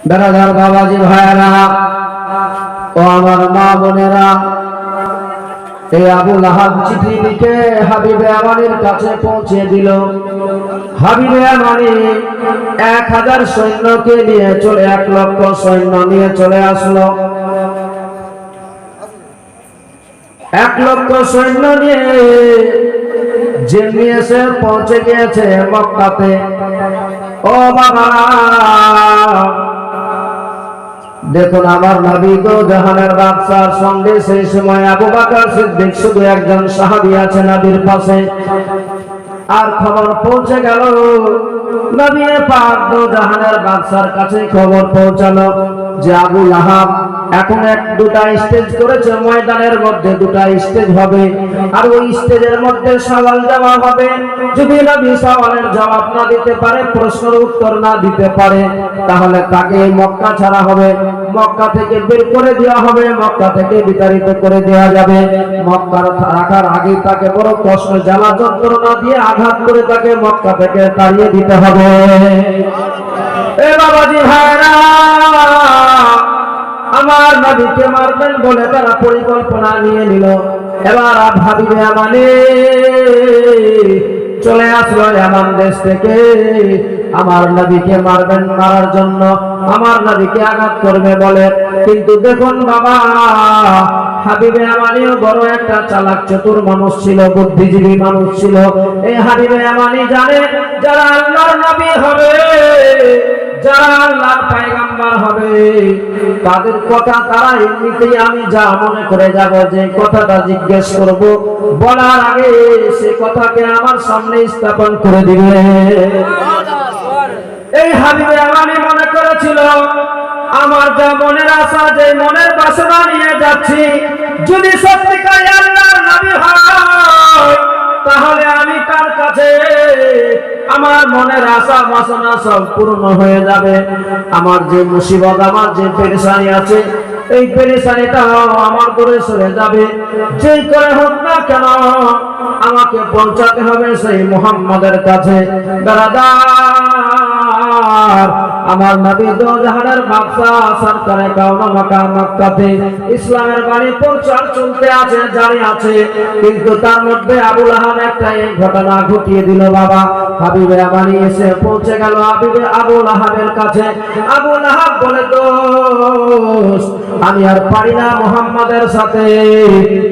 বেরাদার বাবাজি ভাইয়েরা ও আমার মা বোনেরা, এই আবু লাহাব চিঠি লিখে হাবিবে আমানির কাছে পৌঁছে দিল। হাবিবে আমানি 1000 সৈন্যকে নিয়ে চলে 1 লক্ষ সৈন্য নিয়ে চলে আসলো। 1 লক্ষ সৈন্য নিয়ে যেমনি এসে পৌঁছে গিয়েছে মক্কাতে। ও বাবা, দেখুন আমার নবী তো জাহানের বাদশার সঙ্গে সেই সময় আবু বকর সিদ্দিক শুধু একজন সাহাবী আছে নবীর পাশে। আর খবর পৌঁছে গেল, নবী পাক তো জাহানের বাদশার কাছে খবর পৌঁছালো যে আবু লাহাব এখন 2টা স্টেজ করেছে, ময়দানের মধ্যে 2টা স্টেজ হবে। আর ওই স্টেজের মধ্যে সওয়াল জবাব হবে। যদি নবী সওয়ালের জবাব না দিতে পারে, প্রশ্নের উত্তর না দিতে পারে, তাহলে তাকে মক্কা ছাড়া হবে, মক্কা থেকে বের করে দেওয়া হবে, মক্কা থেকে বিতাড়িত করে দেওয়া যাবে। মক্কার রাখার আগে তাকে বড় কষ্ট জ্বালা যন্ত্রণা দিয়ে আঘাত করে তাকে মক্কা থেকে তাড়িয়ে দিতে হবে। এ বাবাজি ভাইরা, আমার নবীকে মারবেন বলে তারা পরিকল্পনা নিয়ে নিল। এবার হাবিবে আমানি চলে আসলো ইয়ামান দেশ থেকে আমার নবীকে মারবেন, মারার জন্য আমার নবীকে আঘাত করবে বলে। কিন্তু দেখুন বাবা, হাবিবে আমানিও বড় একটা চালাক চতুর মানুষ ছিল, বুদ্ধিজীবী মানুষ ছিল। এই হাবিবে আমানি জানে যারা আল্লাহর নবী হবে, যারা আল্লাহর পয়গম্বর হবে, তাদের কথা তারা এমনিতেই আমি যা মনে করে যাব, যে কথাটা জিজ্ঞেস করব, বলার আগে সে কথাকে আমার সামনে স্থাপন করে দিবে। এই হাবিবে আমানি মনে করেছিল আমার যা মনের আশা, যে মনের বাসনা নিয়ে যাচ্ছি, যদি সত্যিকার আল্লাহর নবী হয়, তাহলে আমি তার কাছে আমার মনের আশা বাসনা সব পূর্ণ হয়ে যাবে। আমার যে মুসিবত, আমার যে পেরেশানি আছে, এই পেরেশানিটাও আমার দূরে সরে যাবে। যেই করে হোক না কেন আমাকে পৌঁছাতে হবে সেই মুহাম্মাদের কাছে। বেরাদার, আমার নবী দো জাহানের বাদশা সরকারে কাওনা মাকাম মক্কাতে ইসলামের বাণী প্রচার চলতে আছে, জারি আছে। কিন্তু তার মধ্যে আবু লাহাব একটা ঘটনা ঘটিয়ে দিল বাবা। হাবিবে আমানি এসে পৌঁছে গেল আবু লাহাবের কাছে। আবু লাহাব বলে, দোস্ত আমি আর পারি না মুহাম্মাদের সাথে,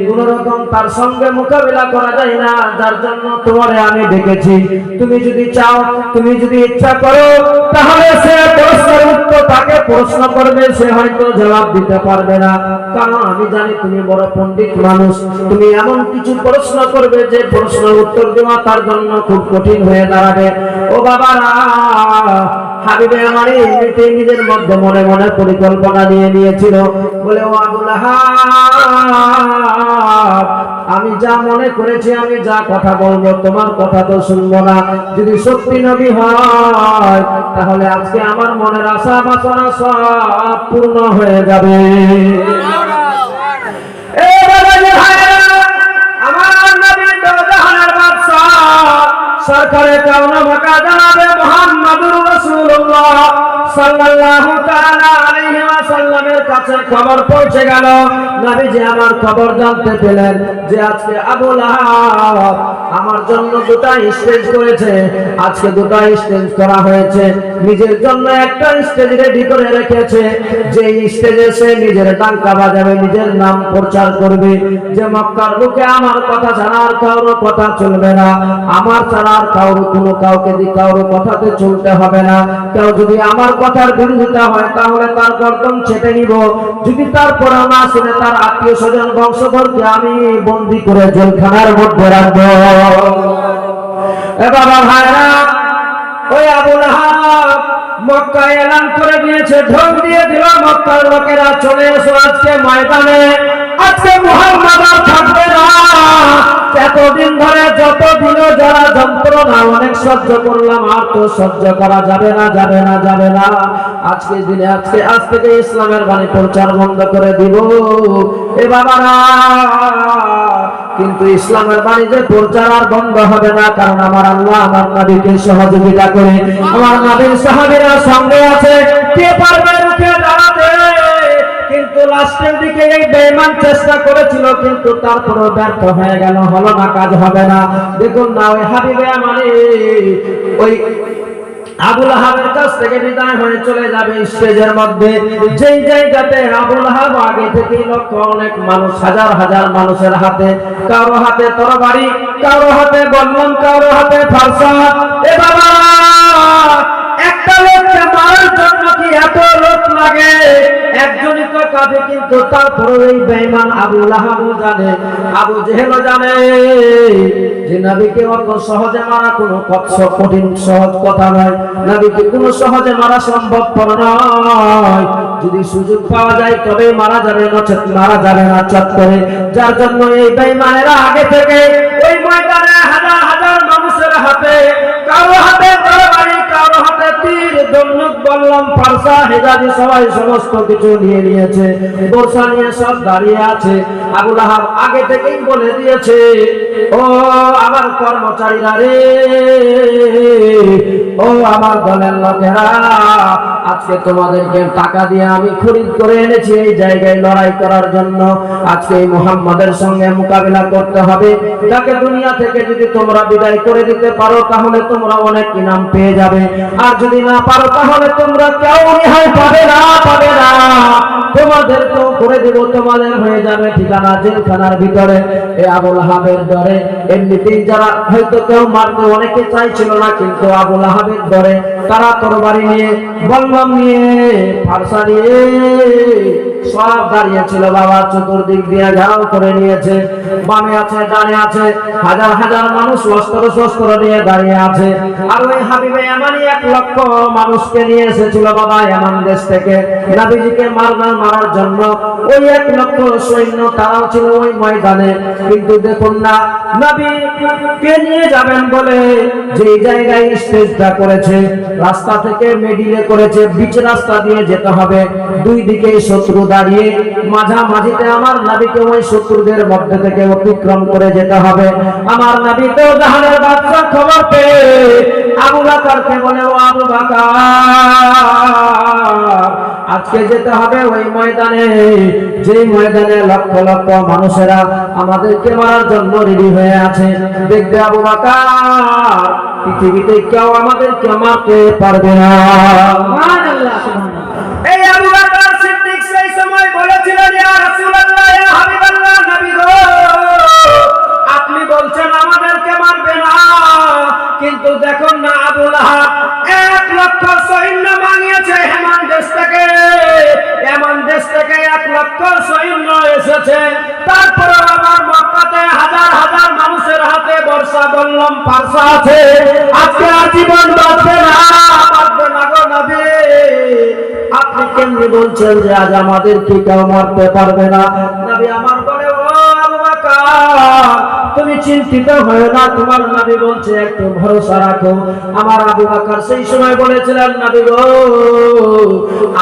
কোন রকম তার সঙ্গে মোকাবিলা করা যায় না, যার জন্য তোমারে আমি ডেকেছি। তুমি যদি চাও, তুমি যদি ইচ্ছা করো, তাহলে সে প্রশ্নের উত্তর তাকে প্রশ্ন করবে, সে হয়তো জবাব দিতে পারবে না, কারণ আমি জানি তুমি বড় পণ্ডিত মানুষ। তুমি এমন কিছু প্রশ্ন করবে যে প্রশ্নের উত্তর দেওয়া তার জন্য খুব কঠিন হয়ে দাঁড়াবে। ও বাবারা, হাবিবে আমানি নিজের মধ্যে মনে মনে পরিকল্পনা নিয়ে নিয়েছিল। বলে, ও আবু লাহাব, আমি যা মনে করেছি, আমি যা কথা বলবো, তোমার কথা তো শুনবো না। যদি সত্যি নবী হয়, তাহলে আজকে আমার মনের আশা বাসনা সব পূর্ণ হয়ে যাবে। আমার নবী তো জাহানের বাদশা সরকারে কাওনা মাকা জনাবে মুহাম্মদুর রাসূলুল্লাহ সাল্লাল্লাহু তাআলা আলাইহি ওয়াসাল্লামের কাছে খবর পৌঁছে গেল। নবীজি আমার খবর জানতে পেলেন যে আজকে আবু লাহাব আমার জন্য 2টা স্টেজ করেছে, আজকে 2টা স্টেজ করা হয়েছে। নিজের জন্য একটা স্টেজ রেডি করে রেখেছে, যে স্টেজে সে নিজের ডাঙ্কা বাজাবে, নিজের নাম প্রচার করবে, যে মক্কার লোকে আমার কথা ছাড়া আর কারোর কথা চলবে না, আমার ছাড়া আর কাউকে কারোর কথাতে চলতে হবে না। কেউ যদি আমার কথার বিরোধিতা হয়, তাহলে তার গর্দন ছেটে নিব। যদি তারপর না শুনে, তার আত্মীয় স্বজন বংশধরকে আমি বন্দী করে জেলখানার মধ্যে রাখবো। বাবা ভাইরা, ওই আবু লাহাব মক্কায় এলান করে দিয়েছে, ঢোক দিয়ে দিল, মক্কার লোকেরা চলে এসো আজকে ময়দানে, আজকে মুহাম্মদ আর থাকবে না। এতদিন ধরে যতদিন যারা যন্ত্রণা অনেক সহ্য করলাম, আর তো সহ্য করা যাবে না, যাবে না, যাবে না। আজকে দিনে আজ থেকে ইসলামের বাণী প্রচার বন্ধ করে দিব। এ বাবারা, কিন্তু ইসলামের বাণী যে প্রচার আর বন্ধ হবে না, কারণ আমার আল্লাহ আমার নবীকে সহযোগিতা করে, আমার নবীর সাহাবীরা সঙ্গে আছে। কে পারবে লাস্টের দিকে এই বেঈমান চেষ্টা করেছিল, কিন্তু তারপরেও ব্যর্থ হয়ে গেল, হলো না, কাজ হবে না। দেখুন না, ওই হাবিবে আমানি ওই আবু লাহাবের কাছ থেকে বিদায় হয়ে চলে যাবে স্টেজের মধ্যে, যেই জায়গাতে আবু লাহাব আগে থেকেই লক্ষ্য অনেক মানুষ, হাজার হাজার মানুষের হাতে, কারো হাতে তরবারি, কারো হাতে বল্লম, কারো হাতে ফারসা। এ বাবা, একটা লোককে মারার জন্য কি এত লোক লাগে? একজনই তো কাঁধে, কিন্তু তারপরে এই বেঈমান আবু লাহাবও জানে, আবু জেহেলও জানে যে নবীকে অত সহজে মারা কোনো কঠিন সহজ কথা নয়, নবীকে কোনো সহজে মারা সম্ভবপর নয়। যদি সুযোগ পাওয়া যায় তবে মারা যাবে, নচেত মারা যাবে না চট করে। যার জন্য এই বেঈমানেরা আগে থেকে ওই ময়দানে হাজার হাজার মানুষের হাতে, কারো হাতে তরবারি, কারো হাতে তীর, ধনুক, বল্লম, ফারসা, হেজাজি, সবাই সমস্ত কিছু নিয়ে নিয়েছে, বর্ষা নিয়ে সব দাঁড়িয়ে আছে। আবু লাহাব আগে থেকেই বলে দিয়েছে, ও আমার কর্মচারীরা রে, ও আমার দলের লোকেরা, আজকে তোমাদেরকে টাকা দিয়ে আমি খরিদ করে এনেছি এই জায়গায় লড়াই করার জন্য। আজকে এই মুহাম্মাদের সঙ্গে মোকাবিলা করতে হবে। তাকে দুনিয়া থেকে যদি তোমরা বিদায় করে দিতে পারো তাহলে তোমরা অনেক ইনাম পেয়ে যাবে, আর যদি না পারো তাহলে তোমরা কেউ রেহাই পাবে না, পাবে না। তোমাদের তো করে দেব, তোমাদের হয়ে যাবে ঠিকানা জেলখানার ভিতরে। এই আবু লাহাবের ডরে এমনিতেই যারা হয়তো কেউ মারতে অনেকে চাইছিল না, কিন্তু আবু লাহাবের ডরে তারা তরবারি নিয়ে, বল্লম নিয়ে, ফারসা নিয়ে সব দাঁড়িয়েছিল বাবা। চতুর্দিক দিয়ে ঘেরাও করে নিয়েছে, বামে আছে, ডানে আছে, হাজার হাজার মানুষ অস্ত্র শস্ত্র নিয়ে দাঁড়িয়ে আছে। আর ওই হাবিবে ইয়ামানি 1 লক্ষ মানুষকে নিয়ে এসেছিল বাবা ইয়ামান দেশ থেকে নবীজিকে মারার জন্য। ওই 1 লক্ষ সৈন্য তারাও ছিল ওই ময়দানে। কিন্তু দেখুন না, নবীকে নিয়ে যাবেন বলে যে জায়গায় স্টেজটা করেছে, রাস্তা থেকে মিডিলে করেছে, বিচ রাস্তা দিয়ে যেতে হবে, দুই দিকে শত্রু দাঁড়িয়ে, মাঝামাঝিতে আমার নবীকে ওই শত্রুদের মধ্যে থেকে অতিক্রম করে যেতে হবে। আমার নবী তো জাহানের বাদশা খবর পেয়ে আবু বকরকে বলে, ও আবু বকর, আজকে যেতে হবে ওই ময়দানে, যে ময়দানে লক্ষ লক্ষ মানুষেরা আমাদেরকে মারার জন্য রেডি হয়ে আছে। দেখবে আবু বকর, পৃথিবীতে কেউ আমাদেরকে মারতে পারবে না। এই আবু বকর সিদ্দিক সেই সময় বলেছিলেন, ইয়া রাসূলুল্লাহ, ইয়া হাবিবাল্লাহ, নবী গো, আপনি বলছেন আমাদেরকে মারবে না, কিন্তু দেখুন না আবু লাহাব 1 লক্ষ সৈন্য বানিয়েছে ইয়ামান দেশ থেকে, ইয়ামান দেশ থেকে 1 লক্ষ সৈন্য এসেছে। তারপরে আমার মক্কাতে হাজার হাজার মানুষের হাতে বর্ষা, বল্লম, ফারসা আছে। আজকে আজীবন বাঁচবে না, বাঁচবে না গো নবী। আপনি কেমনি বলছেন যে আজ আমাদের কি কেউ মারতে পারবে না? নবী আমার বলে, ও আবু বকর, তুমি চিন্তিত হয়ো না, তোমার নবী বলছে একটু ভরসা রাখো। আমার আবু বকর সেই সময় বলেছিলেন, নবী গো,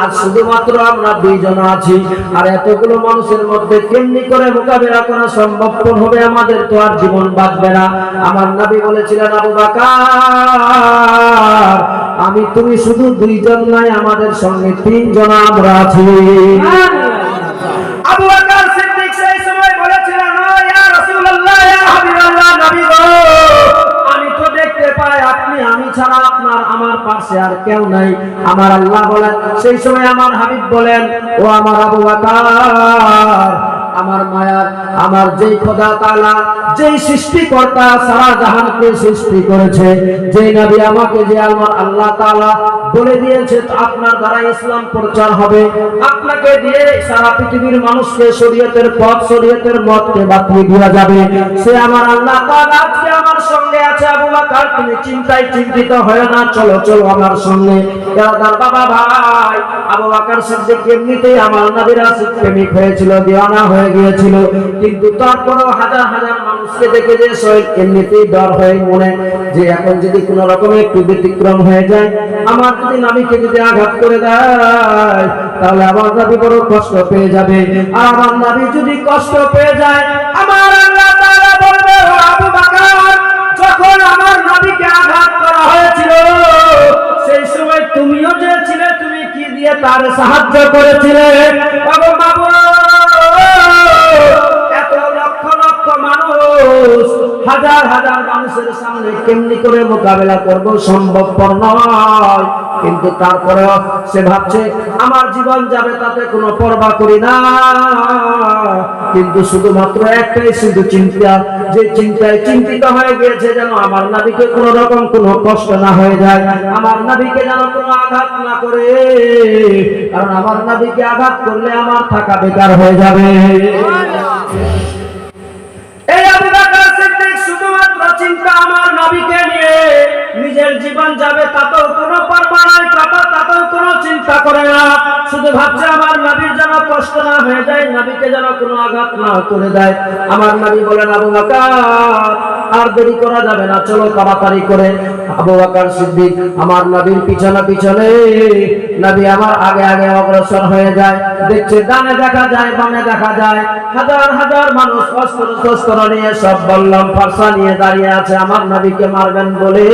আজ শুধুমাত্র আমরা 2 জন আছি, আর এতগুলো মানুষের মধ্যে কেমনি করে মোকাবিলা করা সম্ভব হবে? আমাদের তো আর জীবন বাঁচবে না। আমার নবী বলেছিলেন, আবু বকর, আমি তুমি শুধু 2 জন নয়, আমাদের সঙ্গে 3 জন আমরা আছি। আবু বকর সিদ্দিক সেই সময় বলেছিলেন, ও ইয়া রাসূলুল্লাহ, ইয়া হাবিবাল্লাহ, নবী গো, আমি তো দেখতে পাই আপনি, আমি ছাড়া আপনার আমার পাশে আর কেউ নাই। আমার আল্লাহ বলেন, সেই সময় আমার হাবিব বলেন, ও আমার আবু বকর, আমার মায়ার, আমার যেই খোদা তাআলা, যেই সৃষ্টিকর্তা সারা জাহানকে সৃষ্টি করেছে, যেই নবী আমাকে, যে আমার আল্লাহ তাআলা বলে দিয়েছে আপনার দ্বারা ইসলাম প্রচার হবে, আপনাকে দিয়ে সারা পৃথিবীর মানুষকে শরীয়তের পথ, শরীয়তের মতকে বাতিল দেওয়া যাবে, সে আমার আল্লাহ তাআলা আজকে আমার সঙ্গে আছে। আবু বকর, তুমি চিন্তিত হয় না, চলো চলো আমার সঙ্গে। দাদার বাবা ভাই আবু বকর সিদ্দিক এমনিতেই আমার নবীর আশিক প্রেমিক হয়েছিল, দিওয়ানা হয়ে গিয়েছিল, কিন্তু তারপরেও হাজার হাজার মানুষকে দেখে যে শহীদ এমনিতেই ডর হয়ে মনে, যে এখন যদি কোনো রকমে একটু ব্যতিক্রম হয়ে যায়, আমার যদি নবীকে যদি আঘাত করে দেয় তাহলে আমার নবী বড় কষ্ট পেয়ে যাবে। আর আমার নবী যদি কষ্ট পেয়ে যায়, আমার আল্লাহ তাআলা বলবে, ও আবু বকর, যখন আমার নবীকে আঘাত করা হয়েছিল সেই সময় তুমিও যে ছিলে, তুমি কি দিয়ে তার সাহায্য করেছিলে? বাবা হাজার হাজার মানুষের সামনে কেমনি করে মোকাবেলা করব সম্ভবপর নয়। কিন্তু তারপরেও সে ভাবছে আমার জীবন যাবে তাতে কোনো পরোয়া করি না, কিন্তু শুধুমাত্র একটাই শুধু চিন্তা, যে চিন্তায় চিন্তিত হয়ে গিয়েছে যেন আমার নবীকে কোনো রকম কোনো কষ্ট না হয়ে যায়, আমার নবীকে যেন কোনো আঘাত না করে, কারণ আমার নবীকে আঘাত করলে আমার থাকা বেকার হয়ে যাবে। এই আবু বকর সিদ্দিক শুধুমাত্র চিন্তা আমার নবীকে নিয়ে, নিজের জীবন যাবে তাতেও কোনো পরোয়া নাই, তাতেও কোনো চিন্তা করে না, শুধু ভাবছে আমার নবীর যেন কষ্ট না হয়ে যায়, নবীকে যেন কোনো আঘাত না করে দেয়। আমার নবী বলেন আবু বকর আর দেরি করা যাবে না, চলো তাড়াতাড়ি করে। আবু বকর সিদ্দিক আমার নবীর পিছনে পিছনে, নবী আমার আগে আগে অগ্রসর হয়ে যায়। দেখছে ডানে দেখা যায় বামে দেখা যায় হাজার হাজার মানুষ অস্ত্র নিয়ে সব বল্লম ফারসা নিয়ে দাঁড়িয়ে আছে আমার নবীকে মারবেন বলে।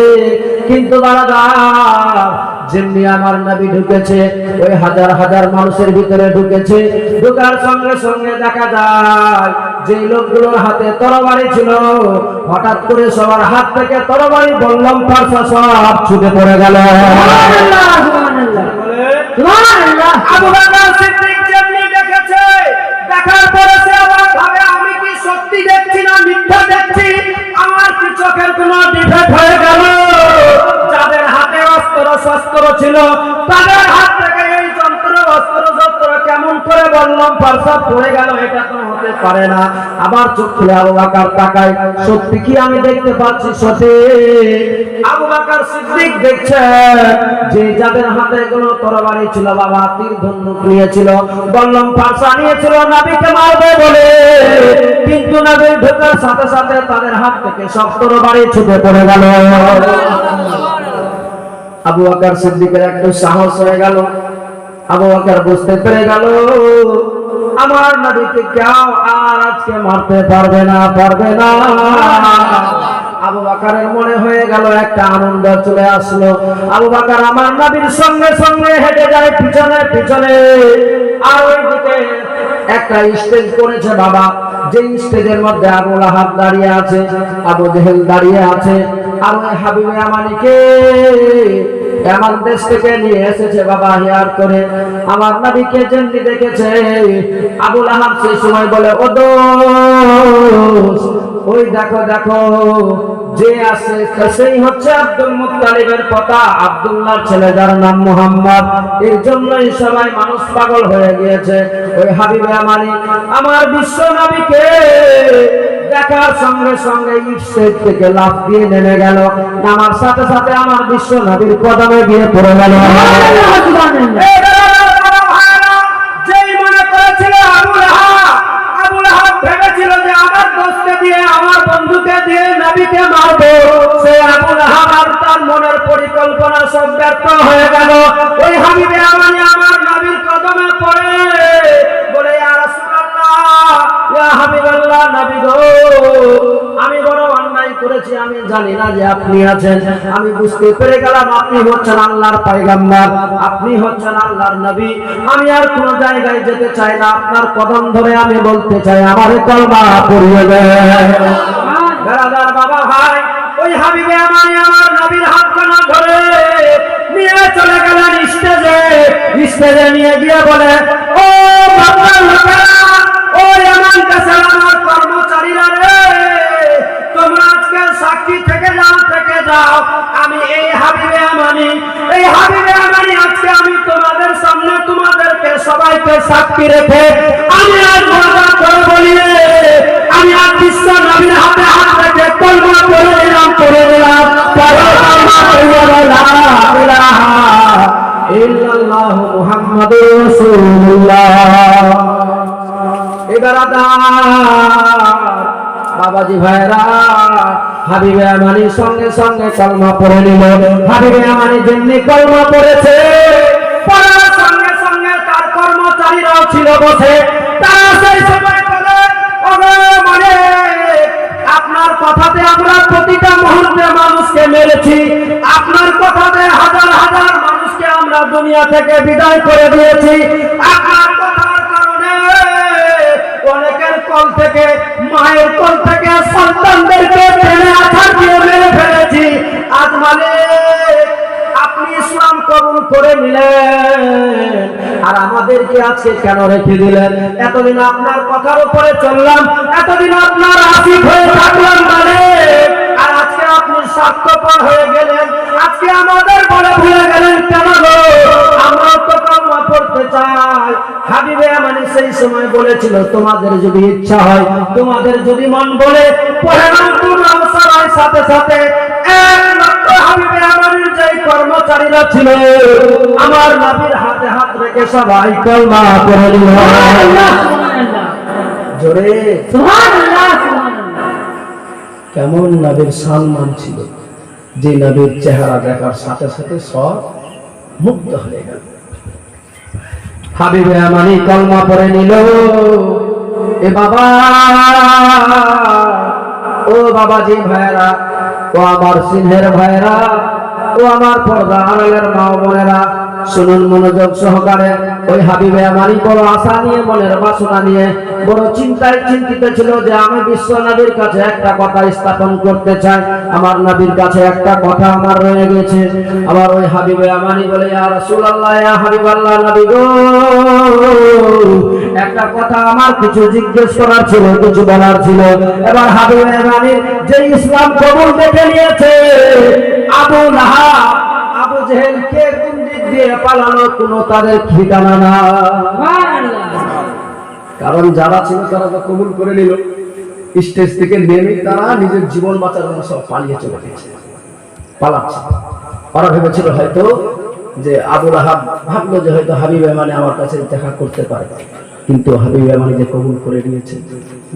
কিন্তু দাদা যেমনি আমার নবী ঢুকেছে ওই হাজার হাজার মানুষের ভিতরে ঢুকেছে, ঢোকার সঙ্গে সঙ্গে দেখা যায় যে লোকগুলোর হাতে তরবারি ছিল হঠাৎ করে সবার হাত থেকে তরবারি বল্লম ফারসা সব ছুটে পড়ে গেল। আবু বকর সিদ্দিক যেমনি দেখেছে, দেখার পরে সে আবার ভাবে আমি কি সত্যি দেখছি না মিথ্যা দেখছি, আমার কি চোখের কোনো ডিফেক্ট হয়ে গেল? যাদের হাতে অস্ত্র শস্ত্র ছিল তাদের হাত থেকে এই যন্ত্র অস্ত্র শস্ত্র কেমন করে বললাম ফারসা পড়ে গেল, এটা তো হতে পারে না। আবার চোখ খুলে আবু বকর তাকায়, সত্যি কি আমি দেখতে পাচ্ছি সঠিক? আবু বকর সিদ্দিক দেখছে যে যাদের হাতে কোনো তরবারি ছিল বাবা, তীর ধনুক নিয়েছিল, বললাম ফারসা নিয়েছিল নবীকে মারবে বলে, কিন্তু নবী ঢোকার সাথে সাথে তাদের হাত থেকে সব তরবারি ছুটে পড়ে গেল। আবু বকর সিদ্দিকের একটু সাহস হয়ে গেল। আবু বকর বুঝতে পেরে গেল আমার নবীকে কেউ আর আজকে মারতে পারবে না। আবু বকরের মনে হয়ে গেল একটা আনন্দ চলে আসলো। আবু বকর আমার নবীর সঙ্গে সঙ্গে হেঁটে যায় পিছনে পিছনে। আর ওইদিকে একটা স্টেজ করেছে বাবা, যে স্টেজের মধ্যে আবু লাহাব দাঁড়িয়ে আছে, আবু জেহেল দাঁড়িয়ে আছে, আর ওই হাবিবে আমানিকে এমন দেশ থেকে নিয়ে এসেছে বাবা হিয়ার করে। আমার নবীকে যেমনি দেখেছে আবু লাহাব সেই সময় বলে ও দোস্ত ওই দেখো দেখো যে আছে সেই হচ্ছে আব্দুল মুত্তালিবের পোতা আব্দুল্লাহর ছেলে যার নাম মুহাম্মদ। এর জন্যই সবাই মানুষ পাগল হয়ে গিয়েছে। ওই হাবিবে আমানি আমার বিশ্ব নবীকে দেখার সঙ্গে সঙ্গে স্টেজ থেকে লাফ দিয়ে নেমে গেল, নামার সাথে সাথে আমার বিশ্ব নবীর কদমে গিয়ে পড়ে গেল। যেই মনে করেছিল আবু লাহাব ভেবেছিল যে আমার দোস্তকে দিয়ে আমার বন্ধুকে দিয়ে নবীকে মারবো, সে আবু লাহাব আর তার মনের পরিকল্পনা সব ব্যর্থ হয়ে গেল। ওই হাবিবে আমানি আমার নবীর কদমে পড়ে বলে ইয়া রাসূলুল্লাহ ইয়া হাবিবাল্লাহ নবী গো, আমি বড় অন্যায় করেছি, আমি জানি না যে আপনি আছেন, আমি বুঝতে পেরে গেলাম আপনি হচ্ছেন আল্লাহর পয়গম্বর, আপনি হচ্ছেন আল্লাহর নবী। আমি আর কোন জায়গায় যেতে চাই না, আপনার কদম ধরে আমি বলতে চাই আমার কলমা পড়িয়ে দেন। বেরাদার বাবা ভাই, ওই হাবিবে আমানি আমার নবীর হাতখানা ধরে নিয়ে চলে গেলেন স্টেজে নিয়ে গিয়ে বলে ও বাংলার লোকেরা, ও আমার কাছে আমার কর্মচারীরা রে, তোমরা আজকে সাক্ষী থেকে যাও আমি এই হাবিবে আমানি আজকে আমি তোমাদের সামনে তোমাদেরকে সবাইকে সাক্ষী রেখে আমি আর ওয়াদা করে বলি, আমি আর বিশ্ব নবীর হাতে হাত রেখে কলমা করে দিলাম ইল্লাল্লাহু মুহাম্মাদুর রাসূলুল্লাহ। এবার বাবাজি ভাইরা হাবিবে আমানির সঙ্গে সঙ্গে কলমা পড়ে নিল। হাবিবে আমানি যেমনি কলমা পড়েছে, পড়ার সঙ্গে সঙ্গে তার কর্মচারীরাও ছিল বসে, তারা সেই সময় বলে মানে আপনার কথাতে আমরা প্রতিটা মুহূর্তে মানুষকে মেরেছি, আপনার কথাতে হাজার হাজার মানুষকে আমরা দুনিয়া থেকে বিদায় করে দিয়েছি, আপনার কথার কারণে অনেকের কোল থেকে মায়ের কোল থেকে সন্তানদেরকে মালিক, আপনি ইসলাম কবুল করে নিলেন, আর আমাদেরকে আজকে কেন রেখে দিলেন? এতদিন আপনার কথার উপরে চললাম, এতদিন আপনার আশিক হয়ে থাকলাম মালিক, আর আজকে আপনি স্বার্থপর হয়ে গেলেন, আজকে আমাদের বলে ভুলে গেলেন কেন গো? আমরা তো কালমা পড়তে চাই। হাবিবে আমানি সেই সময় বলেছিল, তোমাদের যদি ইচ্ছা হয়, তোমাদের যদি মন বলে পড়ে নাও তোমরা সবাই সাথে সাথে। একমাত্র হাবিবে আমানির যেই কর্মচারীরা ছিল, আমার নবীর হাতে হাত রেখে সবাই কালমা পড়ে নিল। জোরে সুবহানাল্লাহ, সুবহানাল্লাহ। কেমন নবীর সম্মান ছিল, যে নবীর চেহারা দেখার সাথে সাথে সব মুক্ত হয়ে গেল। হাবিবে আমানি কলমা পড়ে নিল। এ বাবা, ও বাবাজি ভাইরা, ও আমার সিংহের ভাইরা, ও আমার পর্দা আড়ালের মা বোনেরা, শুনুন মনোযোগ সহকারে। ওই হাবিবে আমানি বড় আশা নিয়ে, মনের বাসনা নিয়ে, বড় চিন্তায় চিন্তিত ছিল যে আমি বিশ্ব নবীর কাছে একটা কথা স্থাপন করতে চাই, আমার নবীর কাছে একটা কথা আমার রয়ে গেছে। আবার ওই হাবিবে আমানি বলে, ইয়া রাসূলুল্লাহ, ইয়া হাবিবাল্লাহ, নবী গো, একটা কথা আমার কিছু জিজ্ঞেস করার ছিল, কিছু বলার ছিল। এবার হাবিবে আমানি যে ইসলাম কবুল দেখে নিয়েছে, আবু লাহাব, আবু জেহেল কে কোন দিক দিয়ে পালানো কোনো তাদের ঠিকানা না। কারণ যারা ছিল তারা তো কবুল করে নিল, স্টেজ থেকে নেমে তারা নিজের জীবন বাঁচার জন্য সব পালিয়ে চলে গেছে, পালাচ্ছে। ওরা ভেবেছিল হয়তো যে আবু লাহাব ভাবলো যে হয়তো হাবিবে আমানি আমার কাছে দেখা করতে পারে, কিন্তু হাবিবে আমানি যে কবুল করে নিয়েছে,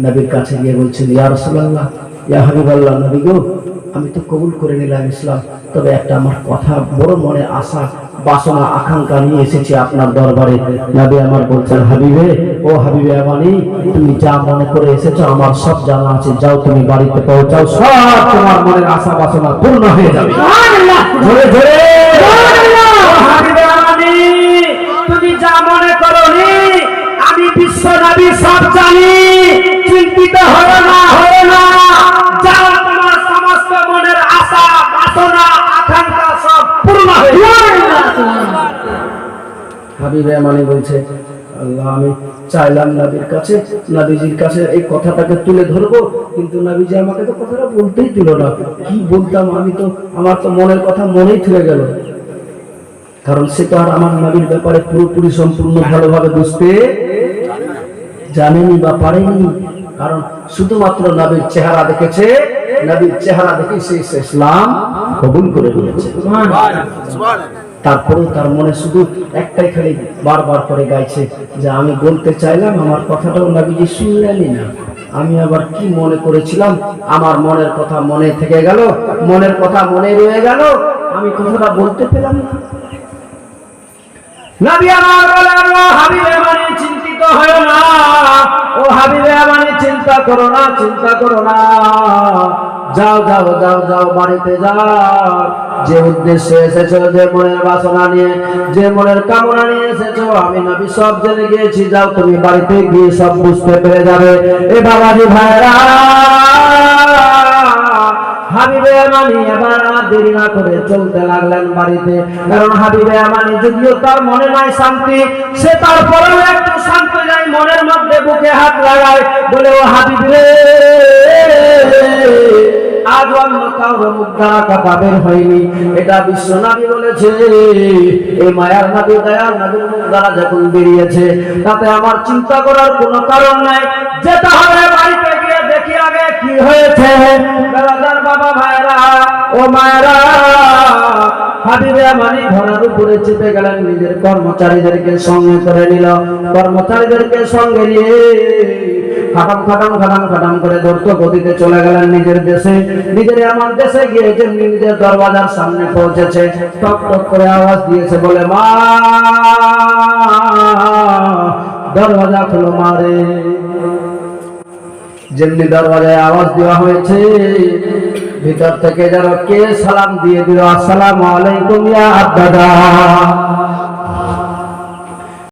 নবীর কাছে গিয়ে বলছেন, ইয়া রাসূলুল্লাহ, ইয়া হাবিবাল্লাহ, নবী গো, আমি তো কবুল করে নিলাম ইসলাম, তবে একটা আমার কথা, বড় মনে আশা বাসনা আকাঙ্ক্ষা নিয়ে এসেছি আপনার দরবারে। নবী আমার বলছেন, হাবিবে, ও হাবিবে আমানি, তুমি যা মনে করে এসেছো আমার সব জানা আছে, যাও তুমি বাড়িতে পৌঁছাও, সব তোমার মনের আশা বাসনা পূর্ণ হয়ে যাবে। সুবহানাল্লাহ, জোরে জোরে সুবহানাল্লাহ। হাবিবে আমানি, তুমি যা মনে করোনি, আমি বিশ্ব নবী সব জানি, চিন্তিত হও না, হও না, যাও, তোমার সমস্ত মনের আশা বাসনা আকাঙ্ক্ষা সব পূর্ণ হয়ে যাবে। হাবিবে আমানি বলছে, আল্লাহ, আমি চাইলাম নবীর কাছে, নবীজির কাছে এই কথাটাকে তুলে ধরবো, কিন্তু নবীজি আমাকে তো কথাটা বলতেই দিল না। কি বলতাম আমি, তো আমার তো মনের কথা মনেই থেকে গেল, কারণ সে তো আর আমার নবীর ব্যাপারে পুরোপুরি সম্পূর্ণ ভালোভাবে বুঝতে জানেনি বা পারেনি, কারণ শুধুমাত্র নবীর চেহারা দেখেছে, নবীর চেহারা দেখে সে ইসলাম কবুল করে নিয়েছে। তারপরেও তার মনে শুধু একটাই খালি বারবার করে গাইছে যে আমি বলতে চাইলাম, আমার কথাটাও নবীজি শুনলেনই না, আমি আবার কি মনে করেছিলাম, আমার মনের কথা মনে থেকে গেল, মনের কথা মনে রয়ে গেল, আমি কথাটা বলতে পেলাম না। নবী আমার বলেন, ও হাবিবে আমানি, চিন্তিত হয়ো না, ও হাবিবে আমানি, চিন্তা করো না, চিন্তা করো না, যাও যাও যাও যাও, বাড়িতে যাও, যে উদ্দেশ্যে এসেছো, যে মনের বাসনা নিয়ে, যে মনের কামনা নিয়ে এসেছো, আমি নবী সব জেনে গিয়েছি, যাও তুমি বাড়িতে গিয়ে সব বুঝতে পেরে যাবে। এ বাবাজি ভাইরা, হাবিবে আমানি এবার আর দেরি না করে চলতে লাগলেন বাড়িতে, কারণ হাবিবে আমানি যদিও তার মনে নাই শান্তি, সে তারপরেও একটু শান্ত যায়, মনের মধ্যে বুকে হাত লাগায়, বলে, ও হাবিব রে, আজ অন্য কারোর মুখ দ্বারা কথা বের হয়নি, এটা বিশ্ব নবী বলেছে, এই মায়ার নবী, দয়ার নবীর মুখ দ্বারা যখন বেরিয়েছে, তাতে আমার চিন্তা করার কোনো কারণ নাই, যেতে হবে বাড়িতে গিয়ে দেখি আগে কি হয়েছে। বাবা ভাইরা, ও মায়েরা, হাবিবে আমানি ঘোড়ার উপরে চেপে গেলেন, নিজের কর্মচারীদেরকে সঙ্গে করে নিল, কর্মচারীদেরকে সঙ্গে নিয়ে খাটাম খাটাম খাটাম খাটাম করে দ্রুত গতিতে চলে গেলেন নিজের দেশে। নিজের এমন দেশে গিয়ে যেমনি নিজের দরওয়াজার সামনে পৌঁছেছে, টক টক করে আওয়াজ দিয়েছে, বলে, মা, দরওয়াজা খুলো মারে। যেমনি দরওয়াজায় আওয়াজ দেওয়া হয়েছে, ভিতর থেকে যেন কে সালাম দিয়ে দিল, আসসালামু আলাইকুম ইয়া আব্বাদা।